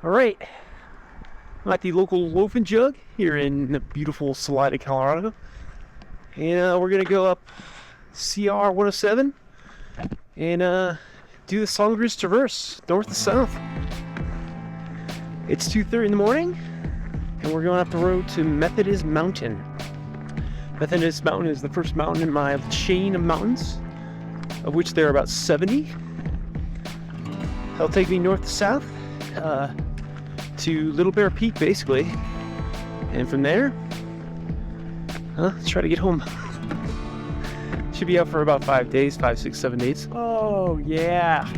Alright, I'm at the local Loaf and Jug here in beautiful Salida, Colorado. And we're going to go up CR 107 and do the Sangre Traverse, north to south. It's 2:30 in the morning, and we're going up the road to Methodist Mountain. Methodist Mountain is the first mountain in my chain of mountains, of which there are about 70. That'll take me north to south to Little Bear Peak, basically. And from there, let's try to get home. Should be out for about 5 days, 5, 6, 7 days. Oh, yeah.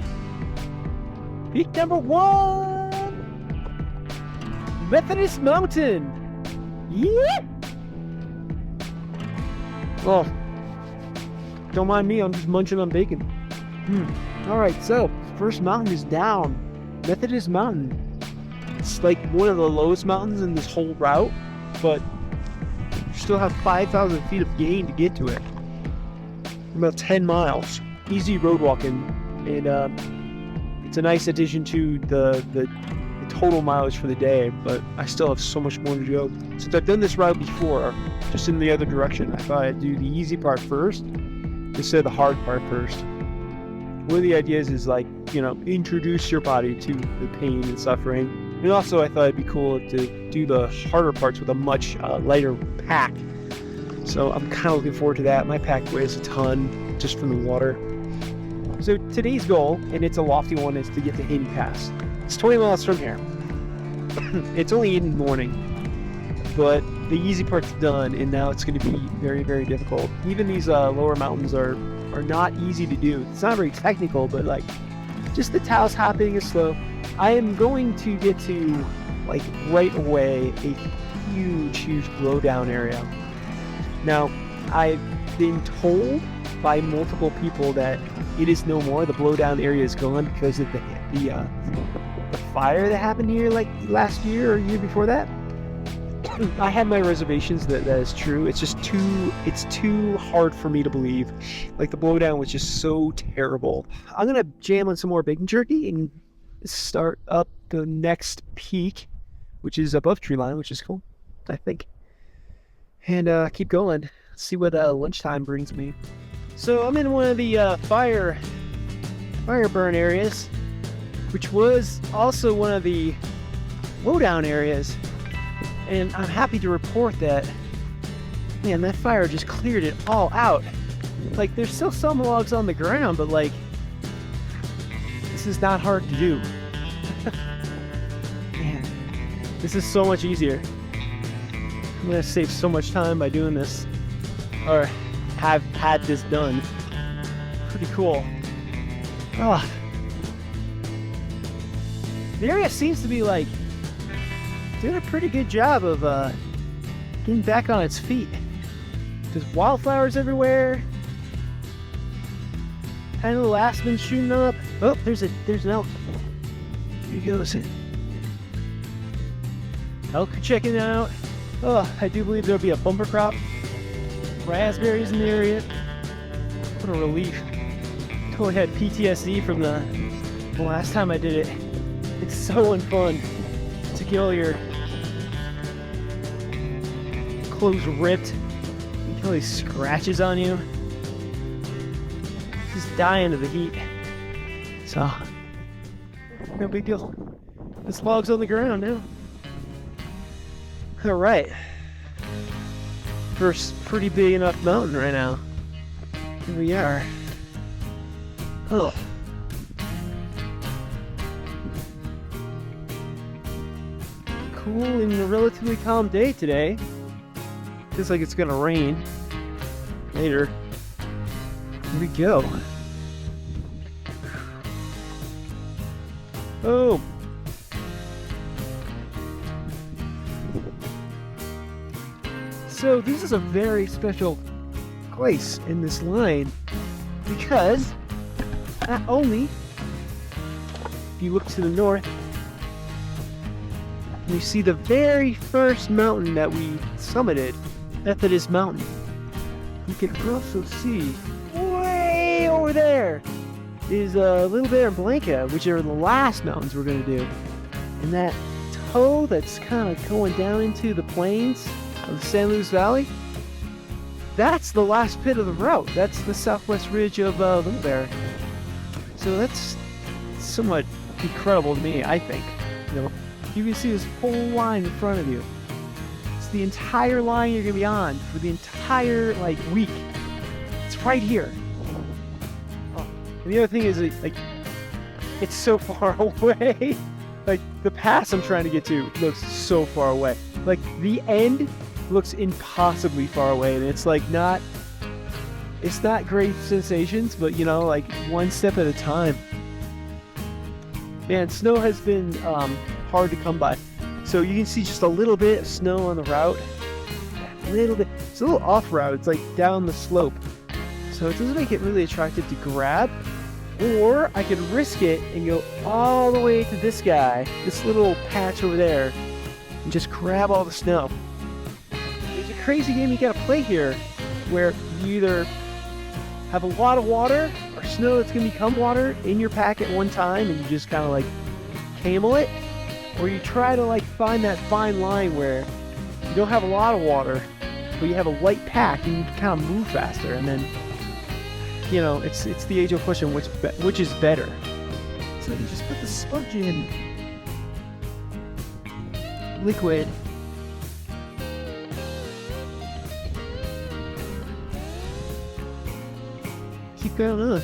Peak number 1! Methodist Mountain! Yeah! Well, don't mind me, I'm just munching on bacon. Alright, so, first mountain is down. Methodist Mountain. It's like one of the lowest mountains in this whole route, but you still have 5,000 feet of gain to get to it. About 10 miles. Easy road walking, and it's a nice addition to the total mileage for the day, but I still have so much more to go. Since I've done this route before, just in the other direction, I thought I'd do the easy part first instead of the hard part first. One of the ideas is, like, you know, introduce your body to the pain and suffering. And also I thought it'd be cool to do the harder parts with a much lighter pack. So I'm kind of looking forward to that. My pack weighs a ton just from the water. So today's goal, and it's a lofty one, is to get to Hayden Pass. It's 20 miles from here. It's only in the morning, but the easy part's done, and now it's going to be very, very difficult. Even these lower mountains are not easy to do. It's not very technical, but like just the Taos hopping is slow. I am going to get to, like, right away, a huge blowdown area. Now, I've been told by multiple people that it is no more. The blowdown area is gone because of the fire that happened here like last year or year before that. I had my reservations that is true. It's just too hard for me to believe. Like, the blowdown was just so terrible. I'm gonna jam on some more bacon jerky and start up the next peak, which is above tree line, which is cool, I think. And keep going. See what lunchtime brings me. So I'm in one of the fire burn areas, which was also one of the lowdown areas. And I'm happy to report that, man, that fire just cleared it all out. Like, there's still some logs on the ground, but like, this is not hard to do. Man, this is so much easier. I'm gonna save so much time by doing this, or have had this done. Pretty cool. Oh. The area seems to be like doing a pretty good job of getting back on its feet. There's wildflowers everywhere. Kind of little aspen shooting up. Oh, there's an elk. Here he goes. Elk checking out. Oh, I do believe there'll be a bumper crop. Raspberries in the area. What a relief. Totally had PTSD from the last time I did it. It's so unfun to get all your clothes ripped. You get all these scratches on you. Just dying of the heat. So, no big deal. This log's on the ground now. Alright. First pretty big enough mountain right now. Here we are. Oh. Cool and a relatively calm day today. Feels like it's gonna rain later. Here we go. Oh. So this is a very special place in this line because not only, if you look to the north, you see the very first mountain that we summited, Methodist Mountain. You can also see way over there is Little Bear and Blanca, which are the last mountains we're going to do. And that toe that's kind of going down into the plains of the San Luis Valley, that's the last pit of the route. That's the southwest ridge of Little Bear. So that's somewhat incredible to me, I think. You know, you can see this whole line in front of you. It's the entire line you're gonna be on for the entire week. It's right here. Oh. And the other thing is like it's so far away. Like the pass I'm trying to get to looks so far away. Like the end looks impossibly far away, and it's like not. It's not great sensations, but you know, like one step at a time. Man, snow has been hard to come by. So you can see just a little bit of snow on the route. A little bit. It's a little off route. It's like down the slope. So it doesn't make it really attractive to grab. Or I could risk it and go all the way to this guy, this little patch over there, and just grab all the snow. There's a crazy game you gotta play here where you either have a lot of water or snow that's gonna become water in your pack at one time and you just kind of like camel it, or you try to find that fine line where you don't have a lot of water but you have a light pack and you can kind of move faster. And then, you know, it's the age-old question, which is better. So you just put the sponge in liquid. Keep going on.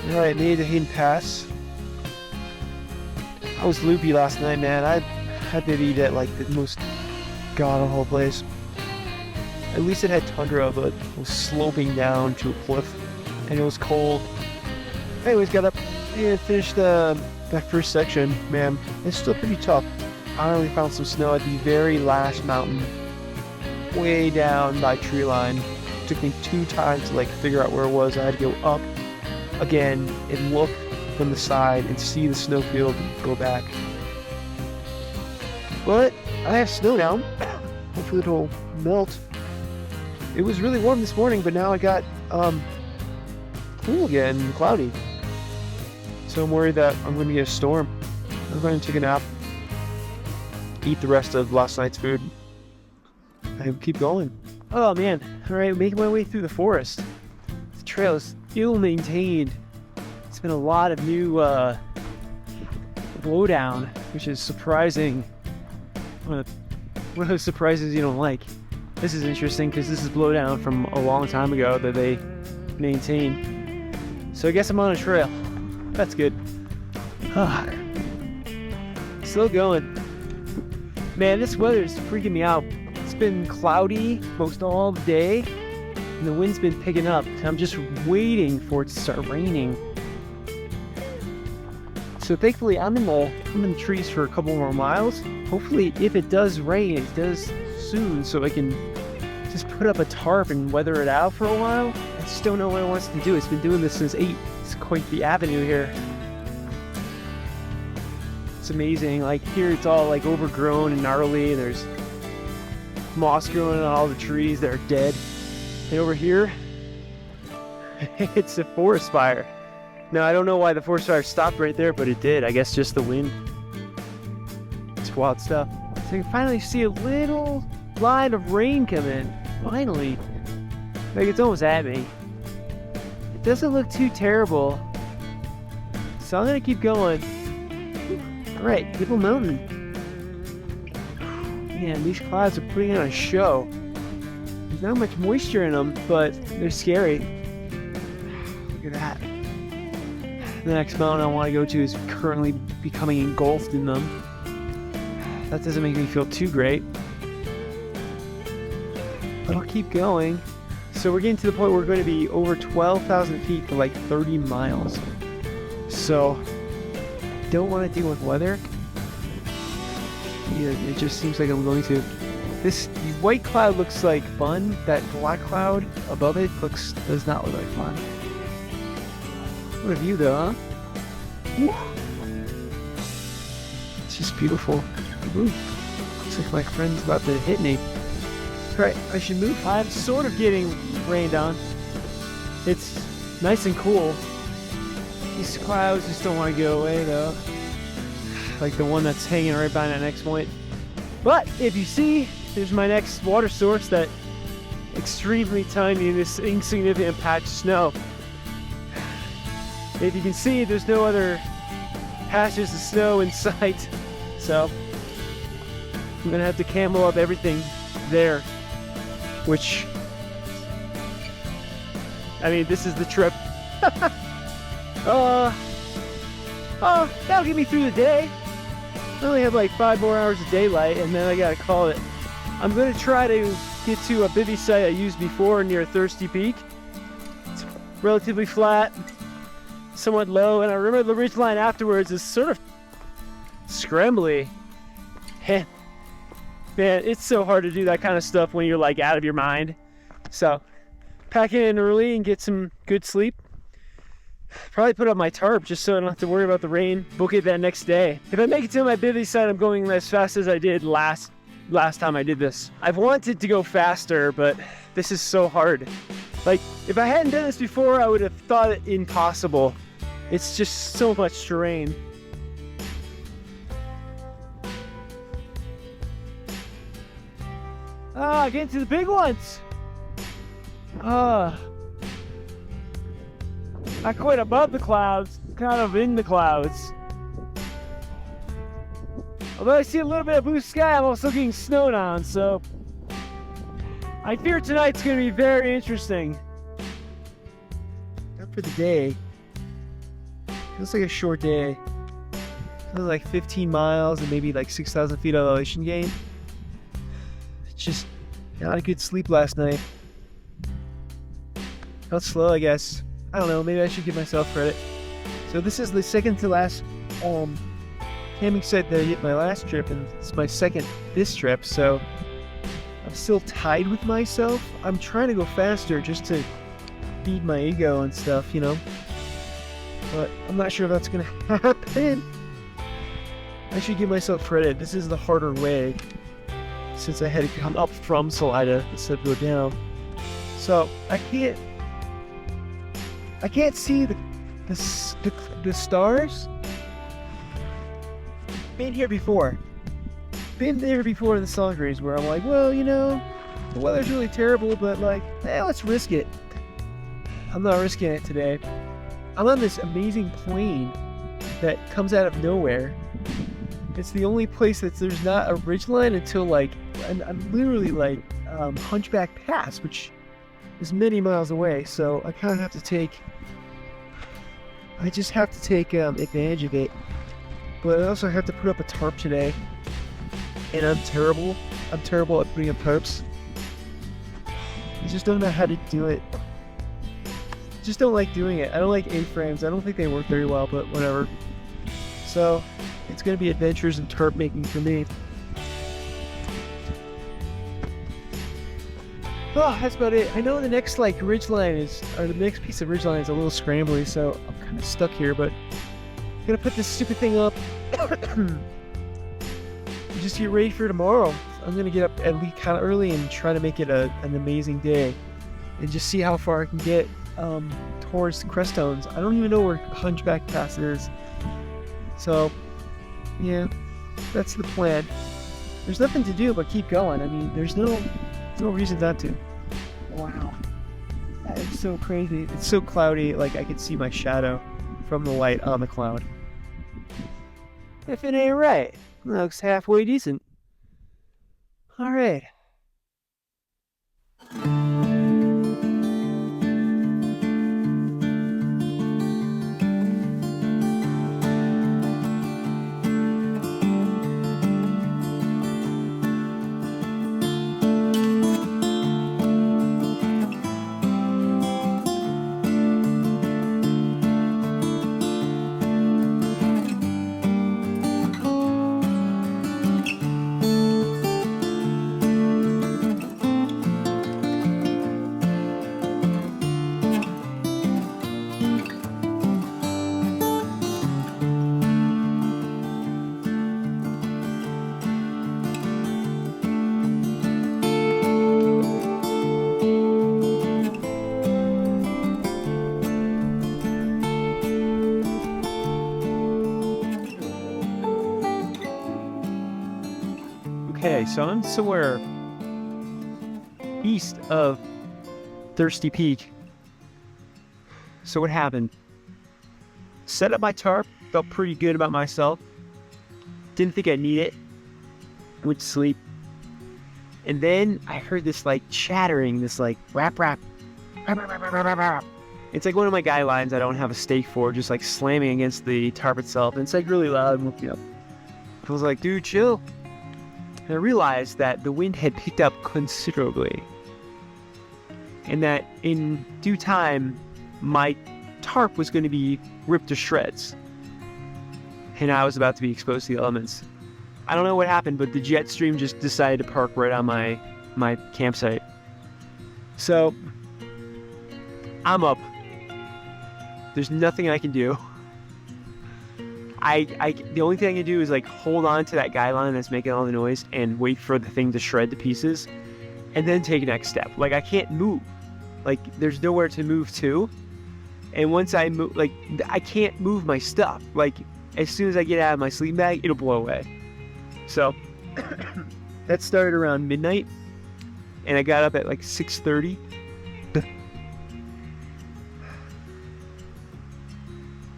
Alright, made it to Hayden Pass. I was loopy last night, man. I had to eat at the most god-awful place. At least it had tundra, but it was sloping down to a cliff, and it was cold. Anyways, got up and finished that first section. Man, it's still pretty tough. I only found some snow at the very last mountain, way down by tree line. It took me 2 times to figure out where it was. I had to go up again and look from the side and see the snowfield and go back. But I have snow now. Hopefully it'll melt. It was really warm this morning, but now I got cool again, cloudy. So I'm worried that I'm going to get a storm. I'm going to take a nap, eat the rest of last night's food, and keep going. Oh man, alright, making my way through the forest. The trail is ill maintained. It's been a lot of new blowdown, which is surprising. One of those surprises you don't like. This is interesting because this is blowdown from a long time ago that they maintain. So I guess I'm on a trail. That's good. Still going. Man, this weather is freaking me out. It's been cloudy most all day, and the wind's been picking up. I'm just waiting for it to start raining. So thankfully, I'm in the trees for a couple more miles. Hopefully, if it does rain, it does soon, so I can just put up a tarp and weather it out for a while. I just don't know what it wants to do. It's been doing this since 8. It's quite the avenue here. It's amazing. Here, it's all overgrown and gnarly. There's moss growing on all the trees that are dead. And over here, it's a forest fire. Now, I don't know why the forest fire stopped right there, but it did. I guess just the wind. It's wild stuff. So you can finally see a little line of rain come in. Finally. It's almost at me. It doesn't look too terrible. So I'm going to keep going. Alright, Little Mountain. Man, these clouds are putting on a show. There's not much moisture in them, but they're scary. Look at that. The next mountain I want to go to is currently becoming engulfed in them. That doesn't make me feel too great. But I'll keep going. So we're getting to the point where we're going to be over 12,000 feet for like 30 miles. So, don't want to deal with weather. Yeah, it just seems like I'm going to. This white cloud looks like fun. That black cloud above it does not look like fun. What a view though, huh? Woo. It's just beautiful. Ooh. Looks like my friend's about to hit me. Right, I should move. I'm sort of getting rained on. It's nice and cool. These clouds just don't want to go away though. Like the one that's hanging right by that next point. But if you see, there's my next water source, that extremely tiny, this insignificant patch of snow. If you can see, there's no other patches of snow in sight. So I'm gonna have to camel up everything there. Which, I mean, this is the trip. That'll get me through the day. I only have like 5 more hours of daylight, and then I gotta call it. I'm gonna try to get to a bivy site I used before near Thirsty Peak. It's relatively flat, somewhat low, and I remember the ridgeline afterwards is sort of scrambly. Man, it's so hard to do that kind of stuff when you're like out of your mind. So, pack it in early and get some good sleep. Probably put up my tarp just so I don't have to worry about the rain. Book it that next day. If I make it to my bivy site, I'm going as fast as I did last time I did this. I've wanted to go faster, but this is so hard. Like, if I hadn't done this before, I would have thought it impossible. It's just so much terrain. Getting to the big ones. Not quite above the clouds, kind of in the clouds. Although I see a little bit of blue sky, I'm also getting snowed on, so I fear tonight's going to be very interesting. Not for the day. Feels like a short day. Feels like 15 miles and maybe like 6,000 feet elevation gain. Just not a good sleep last night. Felt slow, I guess. I don't know, maybe I should give myself credit. So this is the second to last camping site that I did my last trip, and it's my second this trip, so I'm still tied with myself. I'm trying to go faster just to feed my ego and stuff, you know. But I'm not sure if that's gonna happen. I should give myself credit. This is the harder way, since I had to come up from Salida instead of go down. So I can't see the stars. Been here before. Been there before in the Sangres where I'm like, well, you know, the weather's really terrible, but like, let's risk it. I'm not risking it today. I'm on this amazing plain that comes out of nowhere. It's the only place that there's not a ridgeline until like, I'm literally like Hunchback Pass, which is many miles away. So I kind of have to take, advantage of it. But I also have to put up a tarp today. And I'm terrible at putting up tarps. I just don't know how to do it. Just don't like doing it. I don't like A-frames. I don't think they work very well, but whatever. So it's going to be adventures in tarp making for me. Oh, that's about it. I know the next like ridgeline the next piece of ridgeline is a little scrambly, so I'm kind of stuck here, but I'm going to put this stupid thing up. Just get ready for tomorrow. I'm going to get up at least kind of early and try to make it an amazing day. And just see how far I can get towards the Crestones. I don't even know where Hunchback Pass is. So, yeah, that's the plan. There's nothing to do but keep going. I mean, there's no reason not to. Wow. That is so crazy. It's so cloudy, like I can see my shadow from the light on the cloud. If it ain't right, it looks halfway decent. Alright. so I'm somewhere east of Thirsty Peak. So what happened? Set up my tarp, felt pretty good about myself. Didn't think I'd need it. Went to sleep. And then I heard this like chattering, this like rap. It's like one of my guy lines I don't have a stake for, just like slamming against the tarp itself. And it's like really loud and woke me up. I was like, dude, chill. And I realized that the wind had picked up considerably. And that in due time, my tarp was going to be ripped to shreds. And I was about to be exposed to the elements. I don't know what happened, but the jet stream just decided to park right on my campsite. So, I'm up. There's nothing I can do. The only thing I can do is like hold on to that guy line that's making all the noise and wait for the thing to shred to pieces, and then take the next step. Like I can't move. Like there's nowhere to move to. And once I move, like I can't move my stuff. Like as soon as I get out of my sleeping bag, it'll blow away. So that started around midnight, and I got up at like 6:30.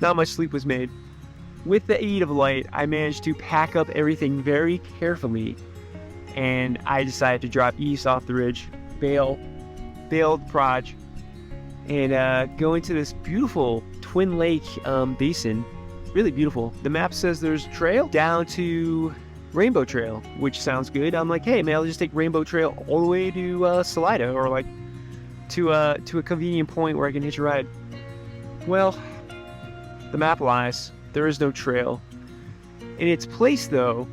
Not much sleep was made. With the aid of light, I managed to pack up everything very carefully, and I decided to drop east off the ridge, bail the proj, and go into this beautiful Twin Lake basin. Really beautiful. The map says there's a trail down to Rainbow Trail, which sounds good. I'm like, hey, man, I'll just take Rainbow Trail all the way to Salida, or like to a convenient point where I can hitch a ride. Well, the map lies. There is no trail. In its place, though,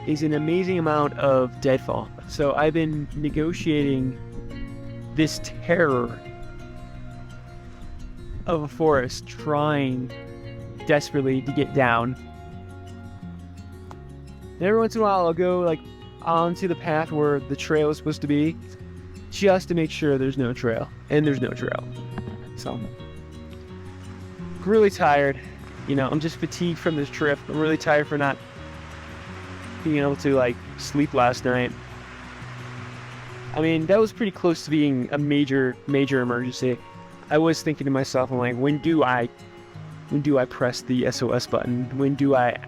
is an amazing amount of deadfall. So I've been negotiating this terror of a forest, trying desperately to get down. And every once in a while, I'll go like onto the path where the trail is supposed to be, just to make sure there's no trail. And there's no trail. So I'm really tired. You know, I'm just fatigued from this trip. I'm really tired for not being able to like sleep last night. I mean, that was pretty close to being a major emergency. I was thinking to myself, I'm like, when do I press the SOS button? When do I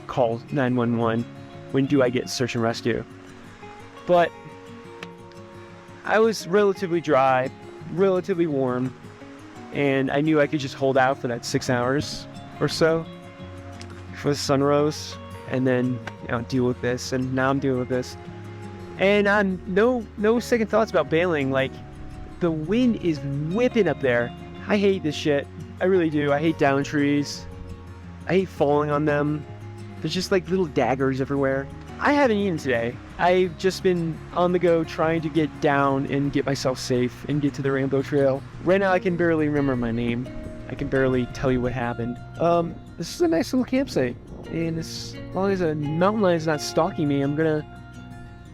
call 911? When do I get search and rescue? But I was relatively dry, relatively warm, and I knew I could just hold out for that 6 hours or so before the sun rose, and then deal with this. And now I'm dealing with this, and I'm no second thoughts about bailing. Like the wind is whipping up there. I hate this shit. I really do. I hate down trees. I hate falling on them. There's just like little daggers everywhere. I haven't eaten today. I've just been on the go trying to get down and get myself safe and get to the Rainbow Trail. Right now I can barely remember my name. I can barely tell you what happened. This is a nice little campsite, and as long as a mountain lion is not stalking me, I'm gonna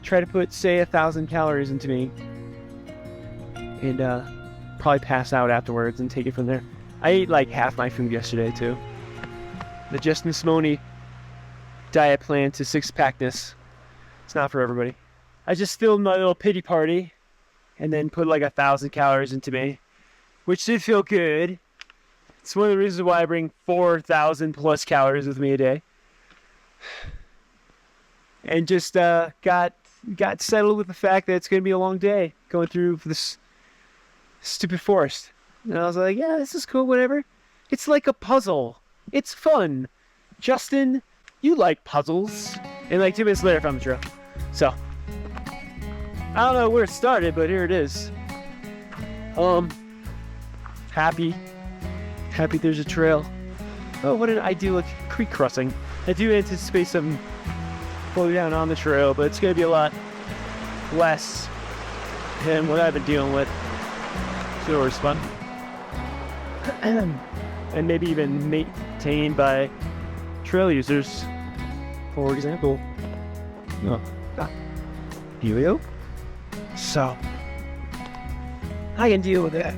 try to put, say, 1,000 calories into me, and probably pass out afterwards and take it from there. I ate like half my food yesterday too. The Justin Simoni diet plan to six-packness. It's not for everybody. I just filled my little pity party and then put like 1,000 calories into me, which did feel good. It's one of the reasons why I bring 4,000 plus calories with me a day. And just got settled with the fact that it's going to be a long day going through this stupid forest. And I was like, yeah, this is cool, whatever. It's like a puzzle. It's fun. Justin, you like puzzles. And like 2 minutes later, I found the trail. So, I don't know where it started, but here it is. Happy there's a trail. Oh, what an ideal creek crossing. I do anticipate some flow down on the trail, but it's going to be a lot less than what I've been dealing with. It's always fun. And maybe even maintained by trail users. For example, Helio. So, I can deal with that.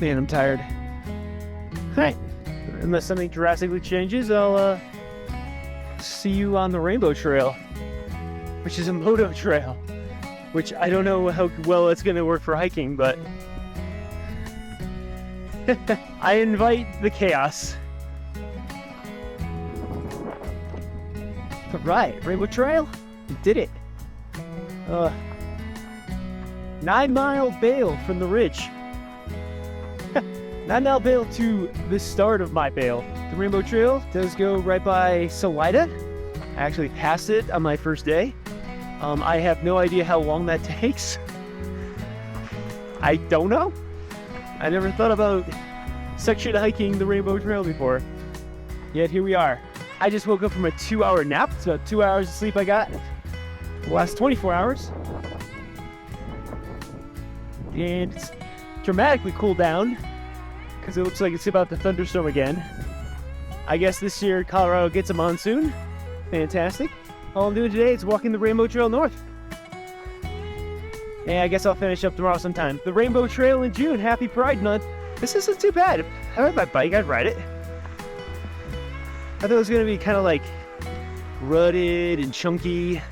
Man, I'm tired. Alright. Unless something drastically changes, I'll see you on the Rainbow Trail, which is a moto trail, which I don't know how well it's going to work for hiking, but I invite the chaos. All right, Rainbow Trail, we did it. 9-mile bail from the ridge. 9-mile bail to the start of my bail. The Rainbow Trail does go right by Salida. I actually passed it on my first day. I have no idea how long that takes. I don't know. I never thought about section hiking the Rainbow Trail before. Yet here we are. I just woke up from a 2-hour nap. It's about 2 hours of sleep I got the last 24 hours. And it's dramatically cooled down because it looks like it's about to thunderstorm again. I guess this year Colorado gets a monsoon. Fantastic. All I'm doing today is walking the Rainbow Trail north. And I guess I'll finish up tomorrow sometime. The Rainbow Trail in June. Happy Pride Month. This isn't too bad. If I had my bike, I'd ride it. I thought it was going to be kind of like rutted and chunky.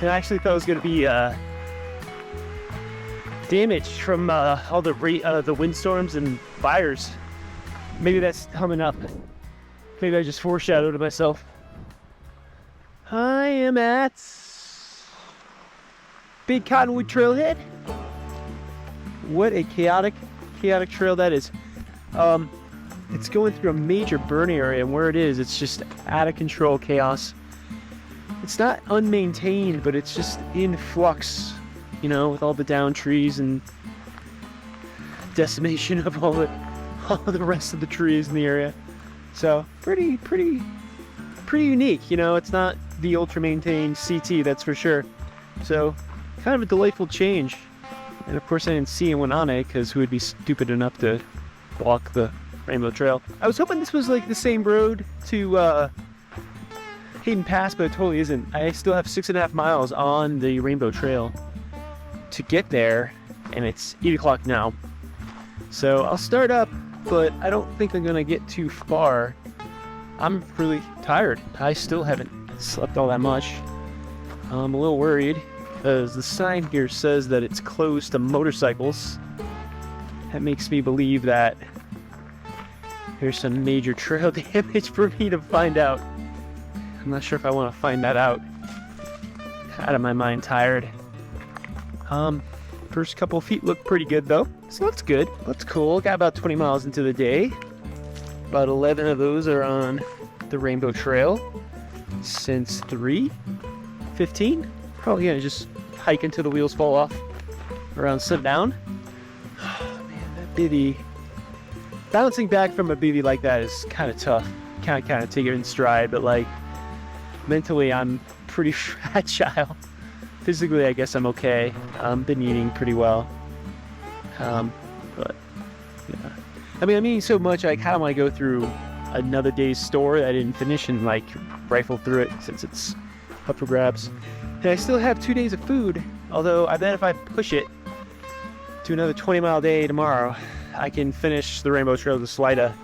And I actually thought it was going to be damaged from all the windstorms and fires. Maybe that's coming up. Maybe I just foreshadowed to myself. I am at Big Cottonwood Trailhead. What a chaotic trail that is. It's going through a major burn area, and where it is, it's just out of control chaos. It's not unmaintained, but it's just in flux, you know, with all the downed trees and decimation of all the rest of the trees in the area. So pretty unique, you know. It's not the ultra maintained CT, that's for sure. So kind of a delightful change. And of course I didn't see anyone on it, because who would be stupid enough to walk the Rainbow Trail? I was hoping this was like the same road to Hayden Pass, but it totally isn't. I still have 6.5 miles on the Rainbow Trail to get there, and it's 8 o'clock now. So I'll start up, but I don't think I'm gonna get too far. I'm really tired. I still haven't slept all that much. I'm a little worried because the sign here says that it's closed to motorcycles. That makes me believe that there's some major trail damage for me to find out. I'm not sure if I want to find that out. Out of my mind, tired. First couple feet look pretty good though, so that's good. That's cool. Got about 20 miles into the day. About 11 of those are on the Rainbow Trail since 3:15. Probably gonna just hike until the wheels fall off around sundown. Oh, man, that bivvy. Bouncing back from a bivvy like that is kind of tough. Kind of take it in stride, but like mentally I'm pretty fragile. Physically, I guess I'm okay. Been eating pretty well. But yeah. I mean, I'm eating so much I kind of want to go through another day's store that I didn't finish and like rifle through it since it's up for grabs. And I still have 2 days of food, although I bet if I push it to another 20-mile day tomorrow, I can finish the Rainbow Trail to Salida.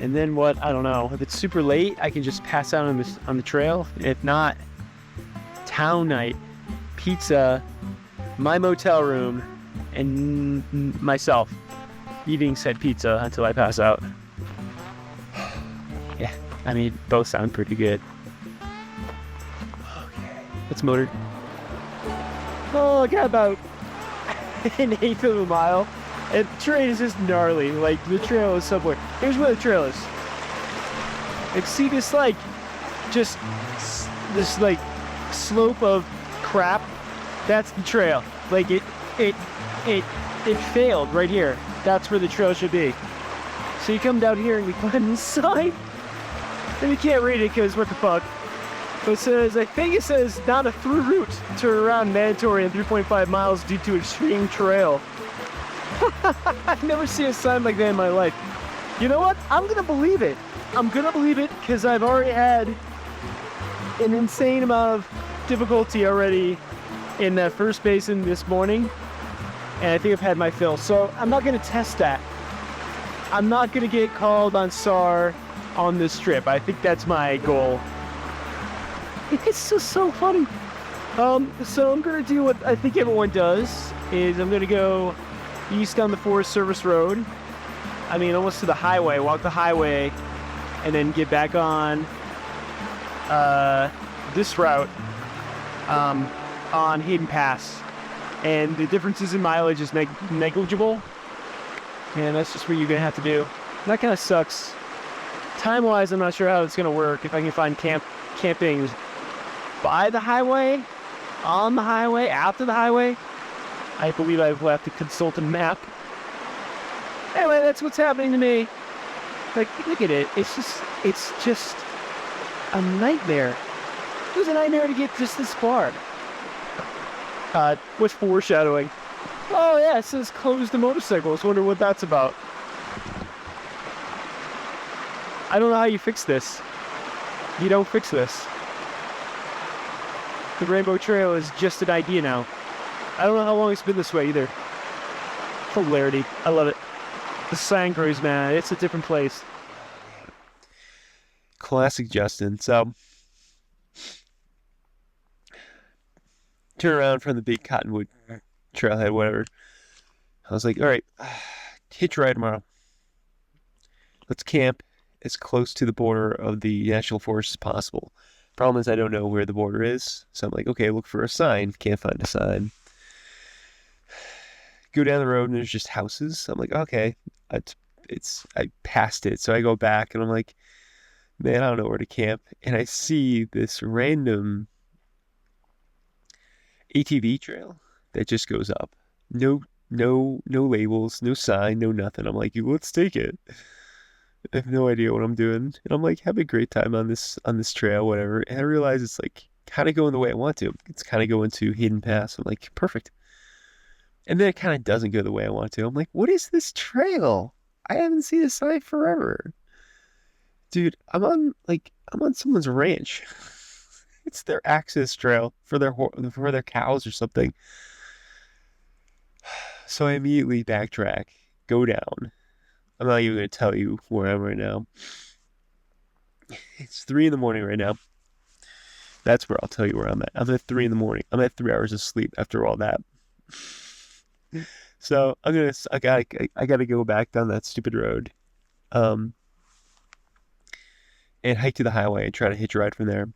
And then what? I don't know. If it's super late, I can just pass out on the trail. If not, town night, pizza, my motel room, and myself eating said pizza until I pass out. Yeah, I mean, both sound pretty good. Okay, let's motor. Oh, I got about an eighth of a mile. And the terrain is just gnarly. Like, the trail is somewhere. Here's where the trail is. Like, see this, like, just this, like, slope of crap? That's the trail. Like, it failed right here. That's where the trail should be. So you come down here and you find this sign. And you can't read it because what the fuck. But it says, I think it says, not a through route. Turn around mandatory in 3.5 miles due to extreme trail. I've never seen a sign like that in my life. You know what? I'm gonna believe it. I'm gonna believe it because I've already had an insane amount of difficulty already in that first basin this morning. And I think I've had my fill. So I'm not gonna test that. I'm not gonna get called on SAR on this trip. I think that's my goal. It's just so funny. So I'm gonna do what I think everyone does, is I'm gonna go east on the Forest Service Road. I mean, almost to the highway, walk the highway, and then get back on this route on Hayden Pass. And the differences in mileage is negligible. And that's just what you're gonna have to do. That kind of sucks. Time-wise, I'm not sure how it's gonna work. If I can find camping by the highway, on the highway, after the highway. I believe I will have to consult a map. Anyway, that's what's happening to me. Like, look at it. It's just a nightmare. It was a nightmare to get just this far. With foreshadowing. Oh yeah, it says close to motorcycles. Wonder what that's about. I don't know how you fix this. You don't fix this. The Rainbow Trail is just an idea now. I don't know how long it's been this way either. Hilarity. I love it. The Sangres, man. It's a different place. Classic Justin. So, turn around from the big Cottonwood Trailhead, whatever. I was like, all right, hitch ride tomorrow. Let's camp as close to the border of the national forest as possible. Problem is, I don't know where the border is. So I'm like, okay, look for a sign. Can't find a sign. Go down the road and there's just houses. I'm like, okay, I passed it. So I go back and I'm like, man, I don't know where to camp. And I see this random ATV trail that just goes up. No labels, no sign, no nothing. I'm like, let's take it. I have no idea what I'm doing. And I'm like, have a great time on this trail, whatever. And I realize it's like kind of going the way I want to. It's kind of going to Hayden Pass. I'm like, perfect. And then it kind of doesn't go the way I want to. I'm like, what is this trail? I haven't seen a sign forever. Dude, I'm on someone's ranch. It's their access trail for their cows or something. So I immediately backtrack, go down. I'm not even going to tell you where I am right now. It's 3 a.m. right now. That's where I'll tell you where I'm at. I'm at 3 a.m. I'm at 3 hours of sleep after all that. So I gotta go back down that stupid road, and hike to the highway and try to hitch a ride from there.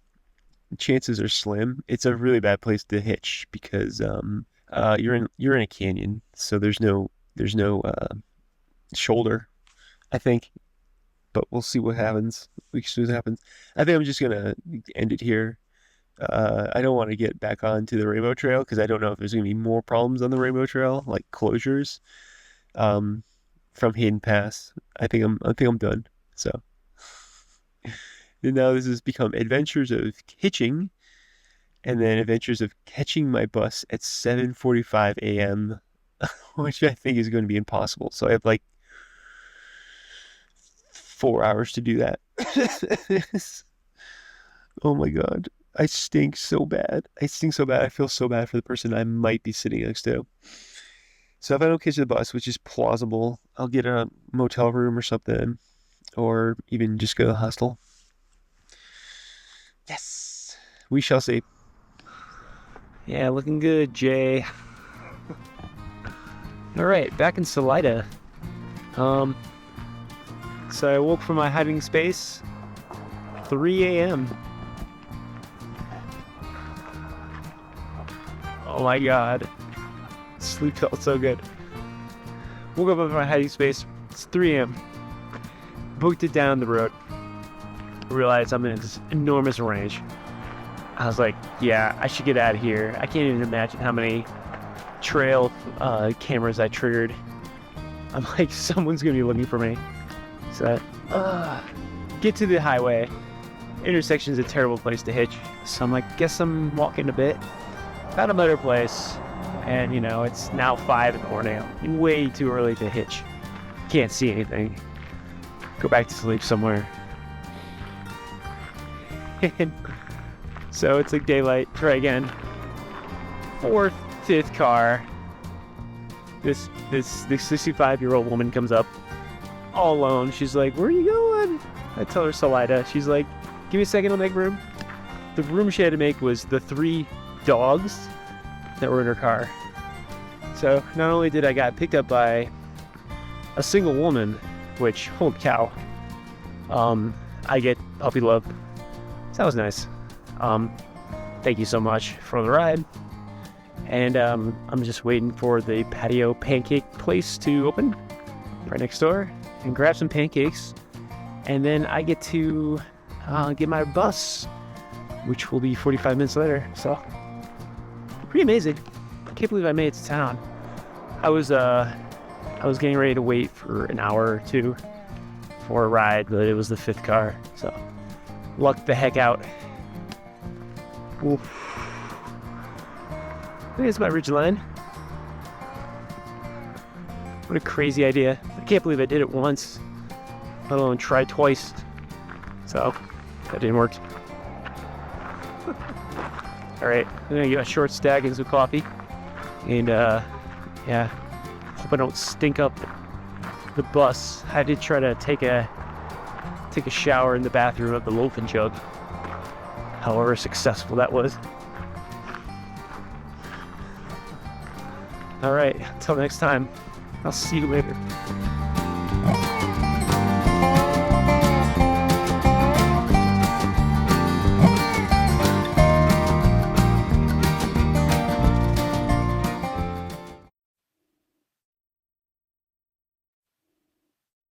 Chances are slim. It's a really bad place to hitch because you're in a canyon, so there's no shoulder, I think. But we'll see what happens. I think I'm just gonna end it here. I don't want to get back onto the Rainbow Trail because I don't know if there's gonna be more problems on the Rainbow Trail, like closures, from Hayden Pass. I think I'm done. So and now this has become adventures of hitching, and then adventures of catching my bus at 7:45 a.m., which I think is going to be impossible. So I have like 4 hours to do that. Oh my God. I stink so bad. I feel so bad for the person I might be sitting next to. So if I don't catch the bus, which is plausible, I'll get a motel room or something, or even just go to the hostel. Yes. We shall see. Yeah, looking good, Jay. All right, back in Salida. So I woke from my hiding space, 3 a.m. Oh my God. Sleep felt so good. Woke up in my hiding space. It's 3 a.m. Booked it down the road. Realized I'm in this enormous range. I was like, yeah, I should get out of here. I can't even imagine how many trail cameras I triggered. I'm like, someone's gonna be looking for me. So, get to the highway. Intersection's a terrible place to hitch. So I'm like, guess I'm walking a bit. Found a better place. And, you know, it's now 5 a.m. Way too early to hitch. Can't see anything. Go back to sleep somewhere. So it's like daylight. Try again. 4th, 5th car. This 65-year-old woman comes up. All alone. She's like, where are you going? I tell her Salida. She's like, give me a second, I'll make room. the room she had to make was the 3 dogs that were in her car. So not only did I get picked up by a single woman, which, holy cow, I get puppy love. So that was nice. Thank you so much for the ride. And I'm just waiting for the patio pancake place to open right next door and grab some pancakes. And then I get to get my bus, which will be 45 minutes later. So pretty amazing. I can't believe I made it to town. I was getting ready to wait for an hour or 2 for a ride, but it was the 5th car. So lucked the heck out. Oof. There's my ridgeline. What a crazy idea. I can't believe I did it once, let alone try twice. So that didn't work. Alright, I'm gonna get a short stack and some coffee. And yeah, hope I don't stink up the bus. I did try to take a shower in the bathroom of the loafing jug. However successful that was. Alright, until next time, I'll see you later.